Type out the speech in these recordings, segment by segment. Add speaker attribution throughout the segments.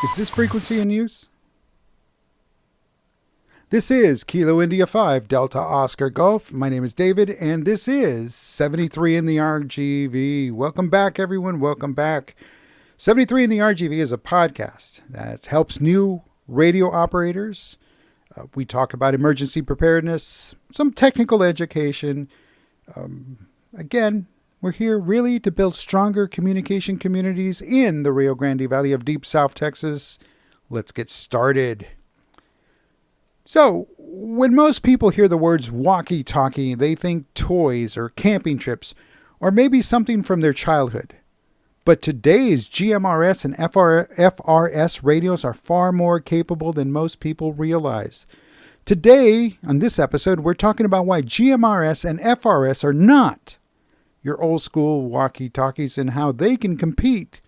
Speaker 1: Is this frequency in use? This is Kilo India 5 Delta Oscar Golf. My name is David, and this is 73 in the RGV. Welcome back, everyone. Welcome back. 73 in the RGV is a podcast that helps new radio operators. We talk about emergency preparedness, some technical education. Again, we're here really to build stronger communication communities in the Rio Grande Valley of Deep South Texas. Let's get started. So, when most people hear the words walkie-talkie, they think toys or camping trips, or maybe something from their childhood. But today's GMRS and FRS radios are far more capable than most people realize. Today, on this episode, we're talking about why GMRS and FRS are not your old school walkie-talkies and how they can compete,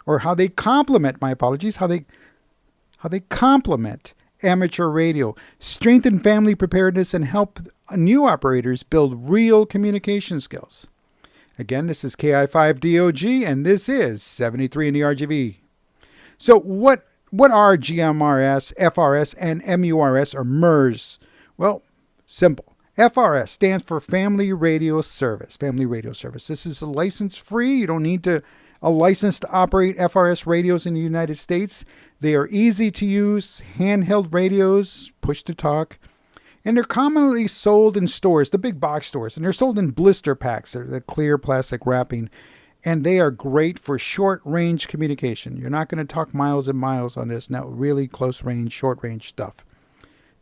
Speaker 1: or how they complement, how they complement amateur radio, strengthen family preparedness, and help new operators build real communication skills. Again, this is KI5DOG, and this is 73 in the RGV. So what are GMRS, FRS, and MURS, or MURS? Well, simple. FRS stands for Family Radio Service. Family Radio Service. This is license-free. You don't need a license to operate FRS radios in the United States. They are easy to use, handheld radios, push-to-talk, and they're commonly sold in stores, the big box stores, and they're sold in blister packs. They're the clear plastic wrapping, and they are great for short-range communication. You're not going to talk miles and miles on this. No, really close-range, short-range stuff.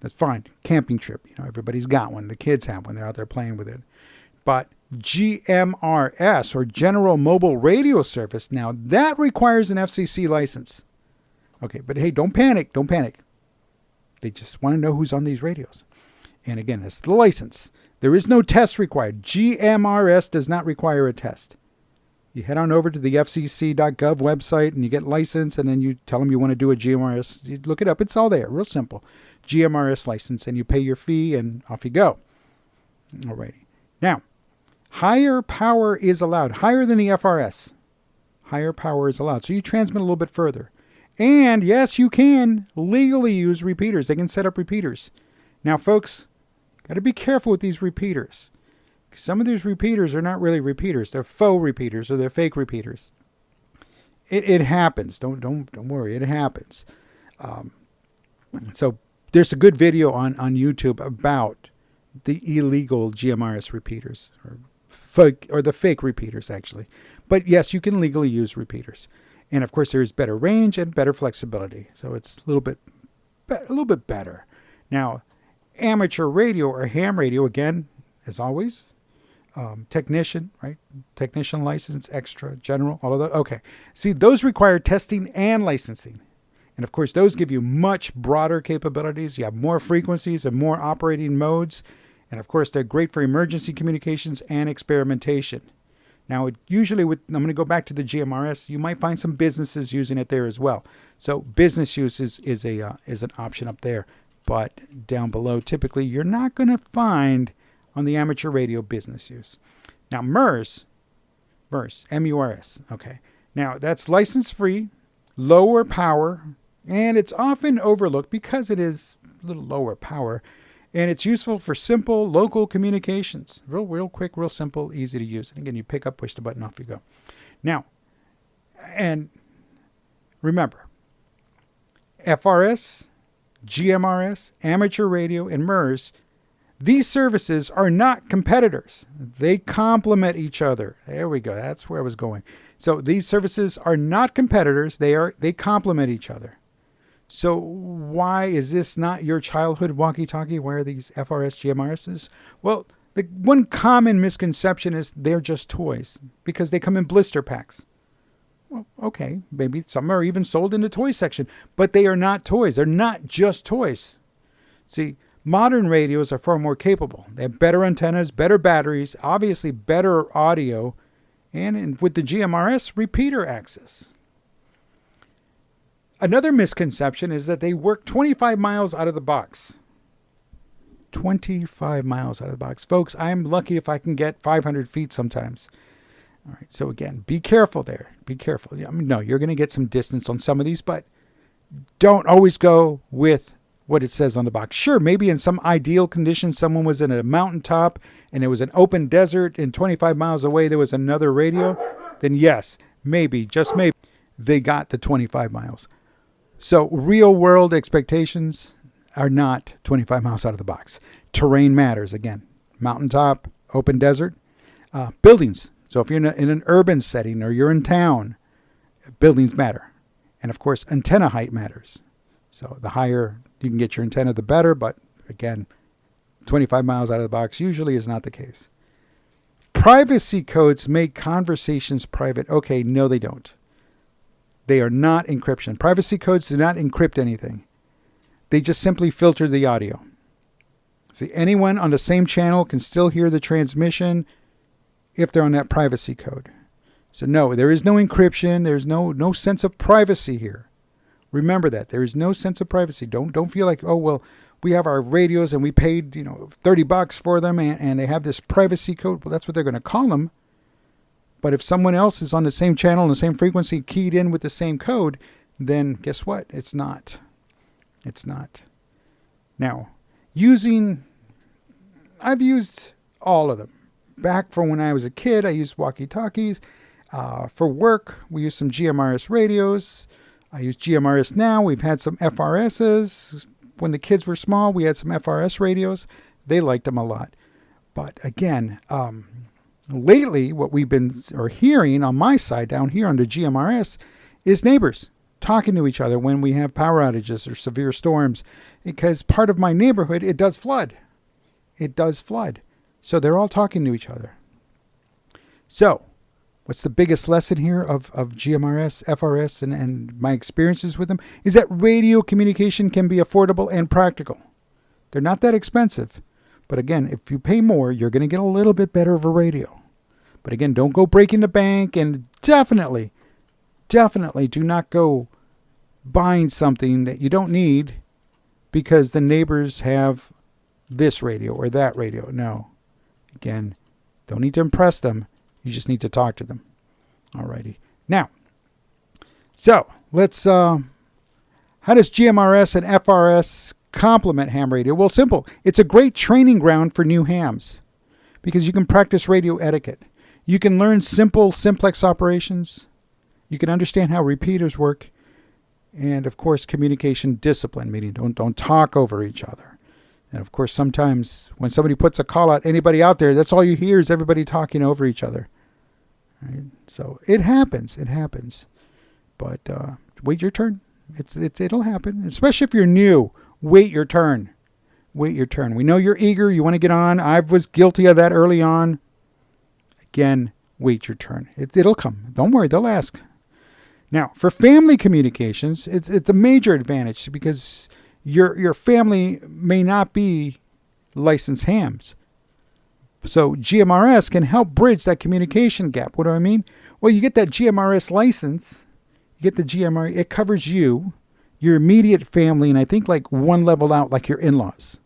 Speaker 1: That's fine. Camping trip, everybody's got one. The kids have one. They're out there playing with it. But GMRS, or General Mobile Radio Service, now that requires an FCC license. Okay, but hey, don't panic. They just want to know who's on these radios. And again, that's the license. There is no test required. GMRS does not require a test. You head on over to the fcc.gov website and you get license, and then you tell them you want to do a GMRS. You look it up. It's all there. Real simple. GMRS license, and you pay your fee, and off you go. Alrighty. Now, higher power is allowed. Higher than the FRS. Higher power is allowed. So you transmit a little bit further. And yes, you can legally use repeaters. They can set up repeaters. Now, folks, got to be careful with these repeaters. Some of these repeaters are not really repeaters. They're faux repeaters, or they're fake repeaters. It happens. Don't worry. It happens. So there's a good video on YouTube about the illegal GMRS repeaters, or the fake repeaters, actually. But yes, you can legally use repeaters. And of course, there's better range and better flexibility. So it's a little bit better. Now, amateur radio or ham radio, again, as always, technician, right? Technician license, extra, general, all of those. Okay. See, those require testing and licensing. And of course, those give you much broader capabilities. You have more frequencies and more operating modes. And of course, they're great for emergency communications and experimentation. Now, I'm going to go back to the GMRS. You might find some businesses using it there as well. So business use is an option up there. But down below, typically, you're not going to find on the amateur radio business use. Now, MURS, MURS, okay. Now, that's license-free, lower power, and it's often overlooked because it is a little lower power. And it's useful for simple local communications. Real quick, real simple, easy to use. And again, you pick up, push the button, off you go. Now, and remember, FRS, GMRS, amateur radio, and MURS, these services are not competitors. They complement each other. There we go. That's where I was going. So these services are not competitors. They complement each other. So why is this not your childhood walkie-talkie? Why are these FRS, GMRSs? Well, the one common misconception is they're just toys because they come in blister packs. Well, okay, maybe some are even sold in the toy section, but they are not toys. They're not just toys. See, modern radios are far more capable. They have better antennas, better batteries, obviously better audio, and with the GMRS, repeater access. Another misconception is that they work 25 miles out of the box. 25 miles out of the box. Folks, I'm lucky if I can get 500 feet sometimes. All right, so again, be careful there. Be careful. No, you're going to get some distance on some of these, but don't always go with what it says on the box. Sure, maybe in some ideal conditions, someone was in a mountaintop and it was an open desert and 25 miles away there was another radio, then yes, maybe, just maybe, they got the 25 miles. So real world expectations are not 25 miles out of the box. Terrain matters, again. Mountaintop, open desert, buildings. So if you're in an urban setting or you're in town, buildings matter. And of course, antenna height matters. So the higher you can get your antenna, the better. But again, 25 miles out of the box usually is not the case. Privacy codes make conversations private. Okay, no, they don't. They are not encryption. Privacy codes do not encrypt anything. They just simply filter the audio. See, anyone on the same channel can still hear the transmission if they're on that privacy code. So no, there is no encryption. There's no sense of privacy here. Remember that. There is no sense of privacy. Don't feel like, oh, well, we have our radios and we paid, $30 for them and they have this privacy code. Well, that's what they're going to call them. But if someone else is on the same channel and the same frequency keyed in with the same code, then guess what? It's not. It's not. Now, I've used all of them. Back from when I was a kid, I used walkie-talkies. For work, we use some GMRS radios. I use GMRS now. We've had some FRSs. When the kids were small, we had some FRS radios. They liked them a lot. But again, lately, what we've been hearing on my side down here on the GMRS is neighbors talking to each other when we have power outages or severe storms. Because part of my neighborhood, it does flood. It does flood. So they're all talking to each other. So, what's the biggest lesson here of GMRS, FRS, and my experiences with them? Is that radio communication can be affordable and practical. They're not that expensive. But again, if you pay more, you're going to get a little bit better of a radio. But again, don't go breaking the bank, and definitely do not go buying something that you don't need because the neighbors have this radio or that radio. No. Again, don't need to impress them. You just need to talk to them. Alrighty. Now, so let's, how does GMRS and FRS complement ham radio? Well, simple. It's a great training ground for new hams because you can practice radio etiquette. You can learn simple simplex operations. You can understand how repeaters work. And of course, communication discipline, meaning don't talk over each other. And of course, sometimes when somebody puts a call out, anybody out there, that's all you hear is everybody talking over each other. Right? So it happens. But wait your turn. It'll happen, especially if you're new. Wait your turn. We know you're eager. You want to get on. I was guilty of that early on. Again, wait your turn. It'll come. Don't worry. They'll ask. Now, for family communications, it's a major advantage because your family may not be licensed hams. So GMRS can help bridge that communication gap. What do I mean? Well, you get that GMRS license. You get the GMRS. It covers you, your immediate family, and I think like one level out, like your in-laws.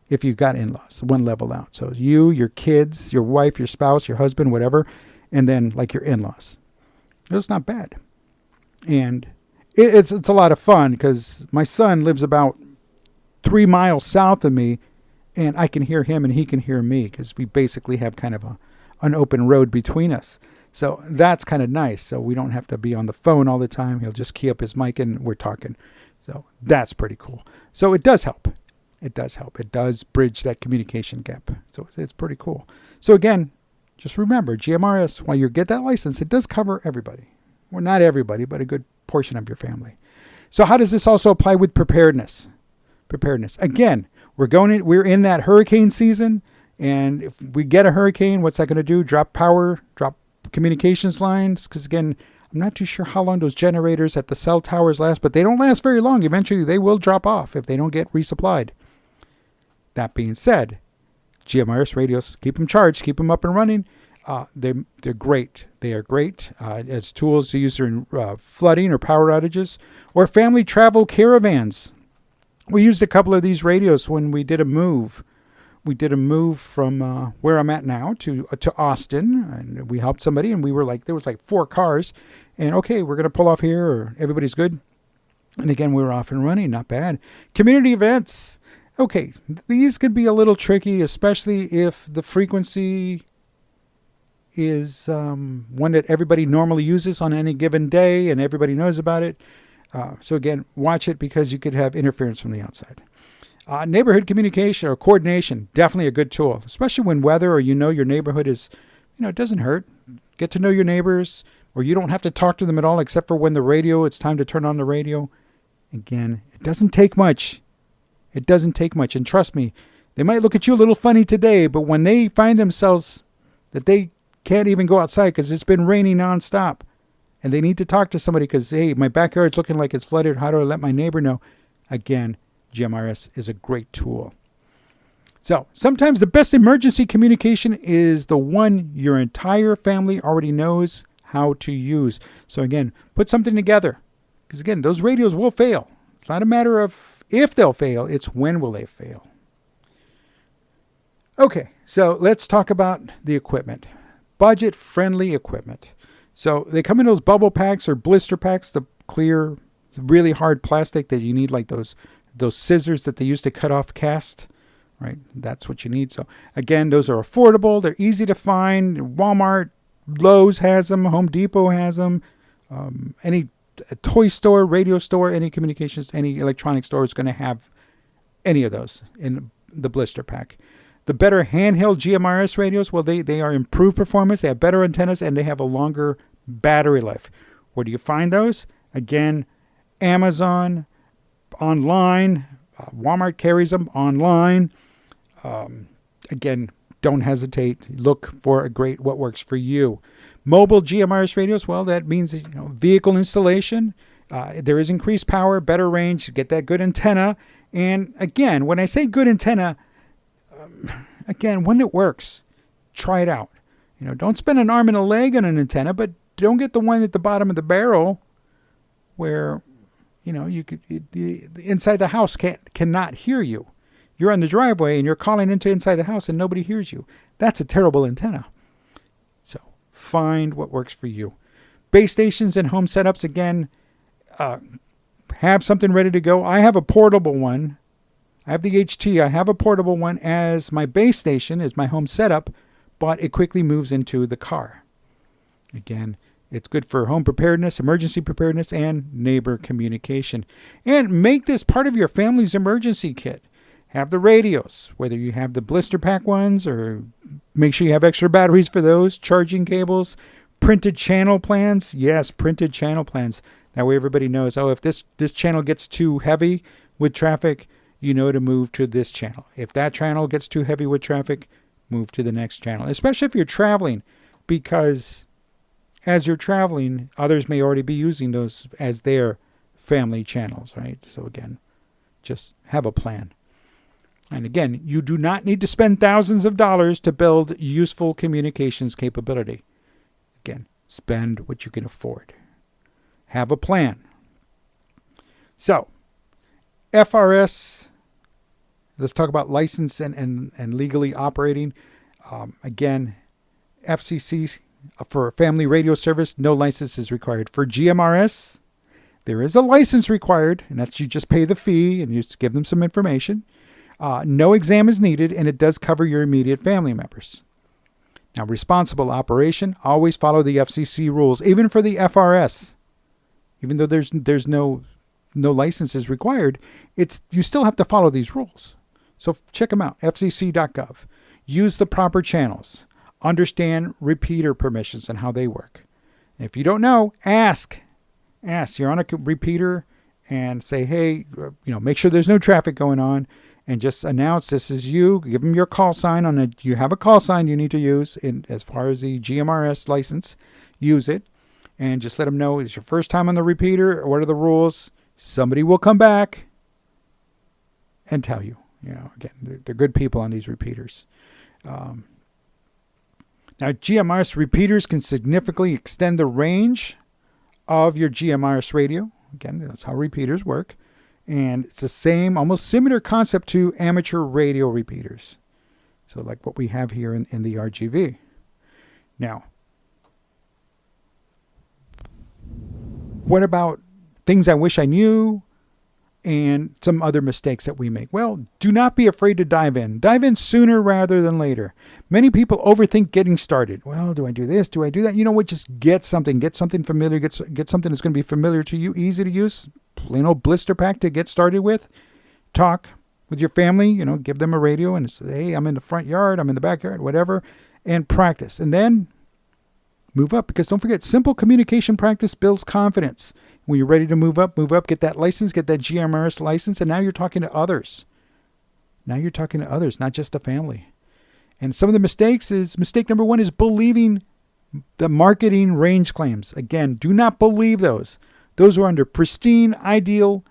Speaker 1: If you've got in-laws, one level out. So you, your kids, your wife, your spouse, your husband, whatever, and then like your in-laws. It's not bad. And it's a lot of fun because my son lives about 3 miles south of me, and I can hear him and he can hear me because we basically have kind of an open road between us. So that's kind of nice. So we don't have to be on the phone all the time. He'll just key up his mic and we're talking. So that's pretty cool. So it does help. It does bridge that communication gap. So it's pretty cool. So again, just remember, GMRS, while you get that license, it does cover everybody. Well, not everybody, but a good portion of your family. So how does this also apply with preparedness? Again, we're in that hurricane season, and if we get a hurricane, what's that going to do? Drop power, drop communications lines? Because again, I'm not too sure how long those generators at the cell towers last, but they don't last very long. Eventually, they will drop off if they don't get resupplied. That being said, GMRS radios, keep them charged, keep them up and running. They're great. They are great as tools to use during flooding or power outages or family travel caravans. We used a couple of these radios when we did a move. We did a move from where I'm at now to Austin, and we helped somebody, and we were like, there was like 4 cars, and okay, we're going to pull off here, or everybody's good. And again, we're off and running, not bad. Community events. Okay, these could be a little tricky, especially if the frequency is one that everybody normally uses on any given day and everybody knows about it. So again, watch it because you could have interference from the outside. Neighborhood communication or coordination, definitely a good tool, especially when weather or your neighborhood is, it doesn't hurt. Get to know your neighbors, or you don't have to talk to them at all except for when it's time to turn on the radio. Again, it doesn't take much. It doesn't take much. And trust me, they might look at you a little funny today, but when they find themselves that they can't even go outside because it's been raining nonstop and they need to talk to somebody because, hey, my backyard's looking like it's flooded. How do I let my neighbor know? Again, GMRS is a great tool. So sometimes the best emergency communication is the one your entire family already knows how to use. So again, put something together. Because again, those radios will fail. It's not a matter of if they'll fail, it's when will they fail. Okay, so let's talk about the equipment. Budget-friendly equipment. So they come in those bubble packs or blister packs, the clear, really hard plastic that you need, like those scissors that they used to cut off cast, right? That's what you need. So again, those are affordable. They're easy to find. Walmart, Lowe's has them. Home Depot has them. Any toy store, radio store, any communications, any electronic store is going to have any of those in the blister pack. The better handheld GMRS radios, well, they are improved performance. They have better antennas, and they have a longer battery life. Where do you find those? Again, Amazon, online. Walmart carries them online. Again, don't hesitate. Look for what works for you. Mobile GMRS radios, well, that means vehicle installation. There is increased power, better range, get that good antenna. And again, when I say good antenna, again, when it works, try it out. Don't spend an arm and a leg on an antenna, but don't get the one at the bottom of the barrel where the inside the house cannot hear you. You're on the driveway and you're calling inside the house and nobody hears you. That's a terrible antenna. So find what works for you. Base stations and home setups, again, have something ready to go. I have a portable one. I have the HT. I have a portable one as my base station, as my home setup, but it quickly moves into the car. Again, it's good for home preparedness, emergency preparedness, and neighbor communication. And make this part of your family's emergency kit. Have the radios, whether you have the blister pack ones or make sure you have extra batteries for those, charging cables, printed channel plans. Yes, printed channel plans. That way everybody knows, if this channel gets too heavy with traffic, you know to move to this channel. If that channel gets too heavy with traffic, move to the next channel. Especially if you're traveling, because as you're traveling, others may already be using those as their family channels, right? So again, just have a plan. And again, you do not need to spend thousands of dollars to build useful communications capability. Again, spend what you can afford. Have a plan. So, FRS, let's talk about license and legally operating. Again, FCC for family radio service, no license is required. For GMRS, there is a license required, and that's you just pay the fee and you just give them some information. No exam is needed, and it does cover your immediate family members. Now, responsible operation, always follow the FCC rules, even for the FRS. Even though there's no licenses required, you still have to follow these rules. So check them out, fcc.gov. Use the proper channels. Understand repeater permissions and how they work. And if you don't know, ask. You're on a repeater and say, hey, make sure there's no traffic going on, and just announce this is you. Give them your call sign you have a call sign you need to use as far as the GMRS license. Use it. And just let them know it's your first time on the repeater. What are the rules? Somebody will come back and tell you. Again, they're good people on these repeaters. Now, GMRS repeaters can significantly extend the range of your GMRS radio. Again, that's how repeaters work. And it's the same, almost similar concept to amateur radio repeaters. So like what we have here in the RGV. Now, what about things I wish I knew? and some other mistakes that we make. Well, do not be afraid to dive in. Dive in sooner rather than later. Many people overthink getting started. Well, do I do this? Do I do that? You know what? Just get something. Get something familiar. Get something that's going to be familiar to you, easy to use. Plain old blister pack to get started with. Talk with your family. Give them a radio and say, hey, I'm in the front yard. I'm in the backyard, whatever. And practice. And then move up, because don't forget, simple communication practice builds confidence. When you're ready to move up, get that license, get that GMRS license, and now you're talking to others. Not just the family. And some of the mistakes mistake number 1 is believing the marketing range claims. Again, do not believe those. Those are under pristine ideal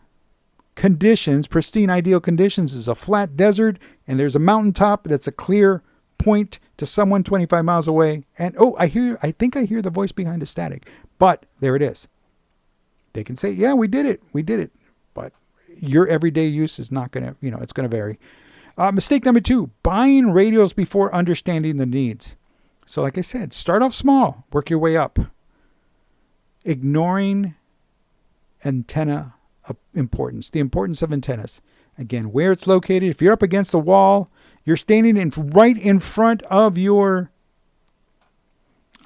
Speaker 1: conditions. Pristine ideal conditions is a flat desert, and there's a mountaintop that's a clear point to someone 25 miles away. And I think I hear the voice behind the static. But there it is. They can say, yeah, we did it. But your everyday use is not going to, it's going to vary. Mistake number 2, buying radios before understanding the needs. So like I said, start off small, work your way up. Ignoring antenna importance, the importance of antennas. Again, where it's located. If you're up against the wall, you're standing right in front of your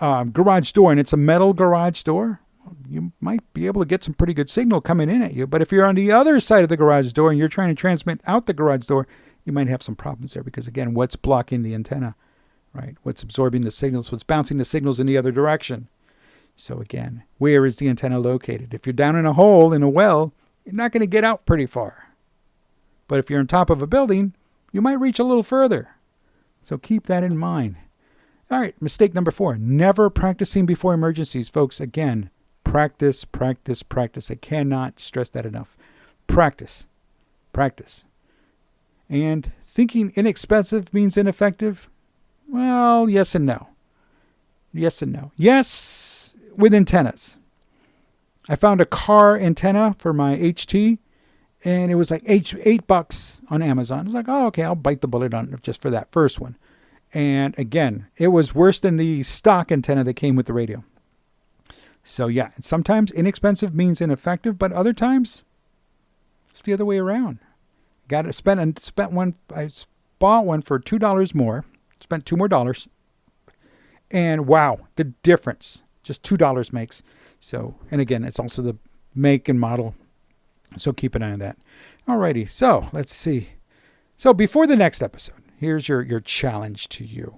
Speaker 1: garage door, and it's a metal garage door, you might be able to get some pretty good signal coming in at you. But if you're on the other side of the garage door and you're trying to transmit out the garage door, you might have some problems there, because again, what's blocking the antenna, right? What's absorbing the signals? What's bouncing the signals in the other direction? So again, where is the antenna located? If you're down in a hole in a well, you're not going to get out pretty far. But if you're on top of a building, you might reach a little further. So keep that in mind. All right, mistake number 4, never practicing before emergencies. Folks, again, practice. I cannot stress that enough. Practice. And thinking inexpensive means ineffective? Well, yes and no. Yes, with antennas. I found a car antenna for my HT, and it was like $8 on Amazon. I was like, oh, okay, I'll bite the bullet on it just for that first one. And again, it was worse than the stock antenna that came with the radio. So yeah, sometimes inexpensive means ineffective, but other times it's the other way around. I bought one for $2 more, spent $2 more, and wow, the difference just $2 makes. So, and again, it's also the make and model. So keep an eye on that. Alrighty, so let's see. So before the next episode, here's your challenge to you.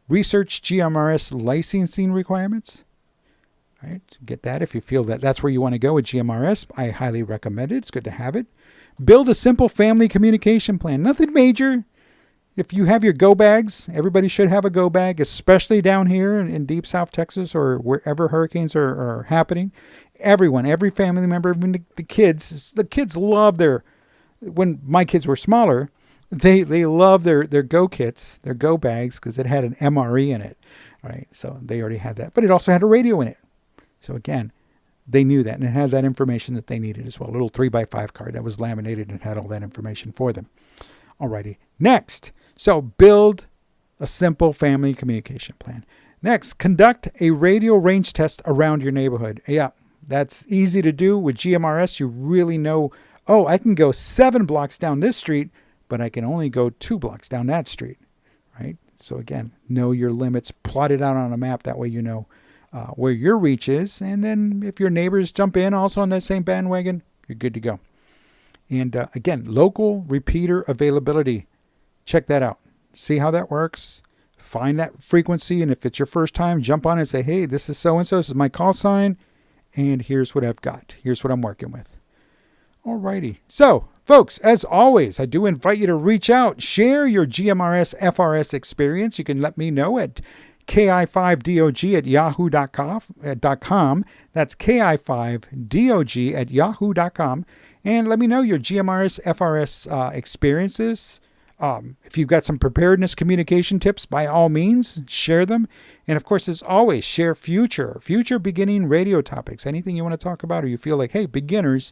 Speaker 1: Research GMRS licensing requirements. All right, get that if you feel that that's where you want to go with GMRS. I highly recommend it. It's good to have it. Build a simple family communication plan. Nothing major. If you have your go bags, everybody should have a go bag, especially down here in deep South Texas or wherever hurricanes are happening. Everyone, every family member, even the kids love when my kids were smaller, they love their go kits, their go bags, because it had an MRE in it. All right, so they already had that. But it also had a radio in it. So again, they knew that, and it had that information that they needed as well. A little 3x5 card that was laminated and had all that information for them. Alrighty, next. So build a simple family communication plan. Next, conduct a radio range test around your neighborhood. Yeah, that's easy to do. With GMRS, you really know, I can go 7 blocks down this street, but I can only go 2 blocks down that street, right? So again, know your limits, plot it out on a map. That way you know where your reach is. And then if your neighbors jump in also on that same bandwagon, you're good to go. And again, local repeater availability. Check that out. See how that works. Find that frequency. And if it's your first time, jump on it and say, hey, this is so-and-so. This is my call sign. And here's what I've got. Here's what I'm working with. Alrighty. So, folks, as always, I do invite you to reach out. Share your GMRS FRS experience. You can let me know at ki5dog@yahoo.com. That's ki5dog@yahoo.com. And let me know your GMRS FRS experiences. If you've got some preparedness communication tips, by all means, share them. And of course, as always, share future beginning radio topics. Anything you want to talk about or you feel like, hey, beginners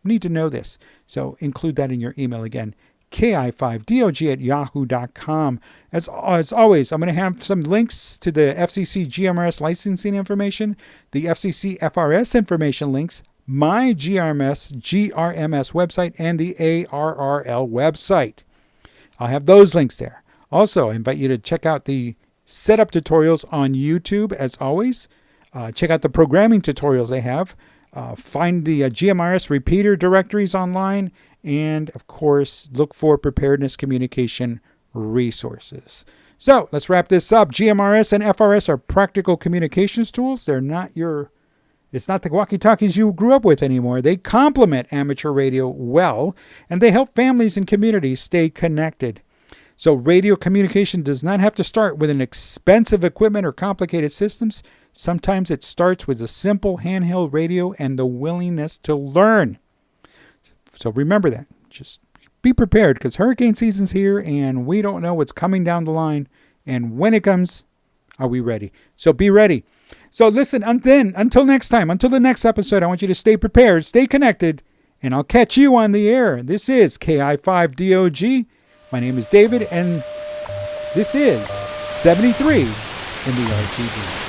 Speaker 1: need to know this. So include that in your email again. ki5dog@yahoo.com. As always, I'm going to have some links to the FCC GMRS licensing information, the FCC FRS information links, MyGMRS website, and the ARRL website. I'll have those links there. Also, I invite you to check out the setup tutorials on YouTube, as always. Check out the programming tutorials they have. Find the GMRS repeater directories online. And, of course, look for preparedness communication resources. So, let's wrap this up. GMRS and FRS are practical communications tools. It's not the walkie-talkies you grew up with anymore. They complement amateur radio well, and they help families and communities stay connected. So radio communication does not have to start with an expensive equipment or complicated systems. Sometimes it starts with a simple handheld radio and the willingness to learn. So remember that. Just be prepared, because hurricane season's here and we don't know what's coming down the line. And when it comes, are we ready? So be ready. So listen, until next time, until the next episode, I want you to stay prepared, stay connected, and I'll catch you on the air. This is KI5DOG. My name is David, and this is 73 in the RGV.